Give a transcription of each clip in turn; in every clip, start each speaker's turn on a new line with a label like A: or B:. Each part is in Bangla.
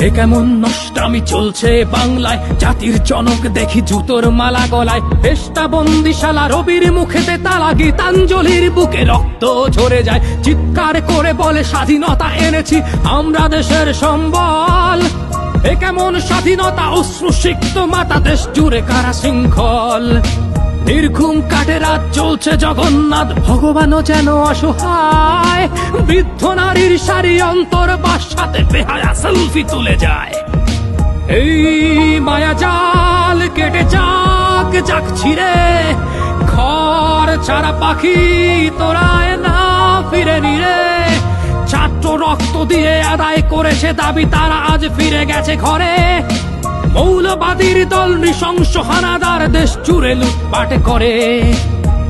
A: এ কেমন নষ্টামি চলছে বাংলায়, জাতির জনক দেখি জুতোর মালা গলায়। দেশটা বন্দিশালা, রবির মুখেতে তালা, গীতাঞ্জলির বুকে রক্ত ঝরে যায়। চিৎকার করে বলে স্বাধীনতা এনেছি আমরা দেশের সম্বল। এ কেমন স্বাধীনতা, অশ্রুসিক্ত মাতা, দেশ জুড়ে কারা শৃঙ্খল। নির্ঘুম কাটে রাত, চলছে জগন্নাথ, ভগবানও যেন অসহায়। বৃদ্ধ নারীর সারি অন্তর বাসাতে বেহায়া সেলফি তুলে যায়। এই মায়া জাল কেটে যাক যাক ছিড়ে, ঘর ছাড়া পাখি তোরায় না ফিরে নিরে। ছাত্র রক্ত দিয়ে আদায় করেছে দাবি, তারা আজ ফিরে গেছে ঘরে। মৌলবাদীর দল নৃশংস হানাদার, দেশ জুড়ে লুটপাট করে।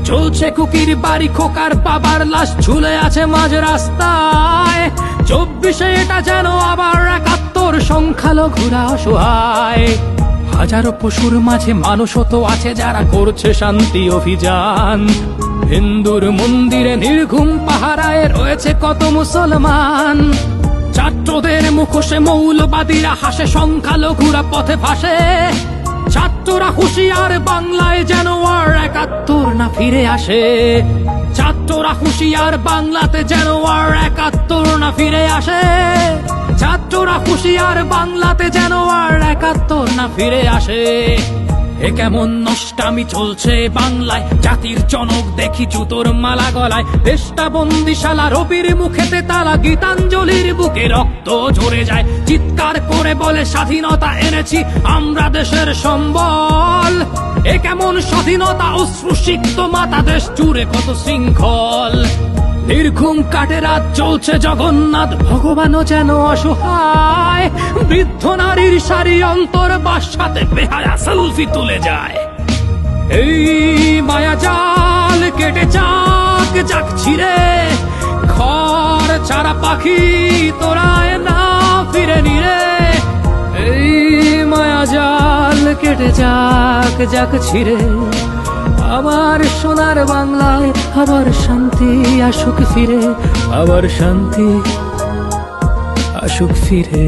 A: চলছে কুকির বাড়ি, খোকার বাবার লাশ ঝুলে আছে মাঝ রাস্তায়। 24-এ এটা যেন আবার 71, সংখ্যালঘুরা অসহায়। হাজারো পশুর মাঝে মানুষও তো আছে যারা করছে শান্তি অভিযান। হিন্দুর মন্দিরে নির্ঘুম পাহারায় রয়েছে কত মুসলমান। ছাত্রদের মুখোশে মৌলবাদীরা হাসে, সংখ্যালঘুরা পথে ভাসে। ছাত্ররা হুঁশিয়ার, বাংলায় যেন আর 71 না ফিরে আসে। ছাত্ররা হুঁশিয়ার, বাংলাতে যেন আর 71 না ফিরে আসে। ছাত্ররা হুঁশিয়ার, বাংলাতে যেন আর 71 না ফিরে আসে। এ কেমন নষ্টামি চলছে বাংলায়, জাতির জনক দেখি জুতোর মালা গলায়। দেশটা বন্দিশালা, রবির মুখেতে তালা, গীতাঞ্জলির বুকে রক্ত ঝরে যায়। চিৎকার করে বলে স্বাধীনতা এনেছি আমরা দেশের সম্বল। এ কেমন স্বাধীনতা, অশ্রুসিক্ত মাতা, দেশ জুড়ে কত শৃঙ্খল। নির্ঘুম কাটে রাত, চলছে জগন্নাথ, ভগবানও যেন অসহায়। বৃদ্ধ নারীর সারি অন্তর বাসাতে বেহায়া সেলফি তুলে যায়। এই মায়া জাল কেটে যাক যাক ছিড়ে, ঘর ছাড়া পাখি তোরায় না ফিরে নিরে। এই মায়া জাল কেটে যাক যাক ছিড়ে, আবার সোনার বাংলায় আবার শান্তি আসুক ফিরে, আবার শান্তি আসুক ফিরে।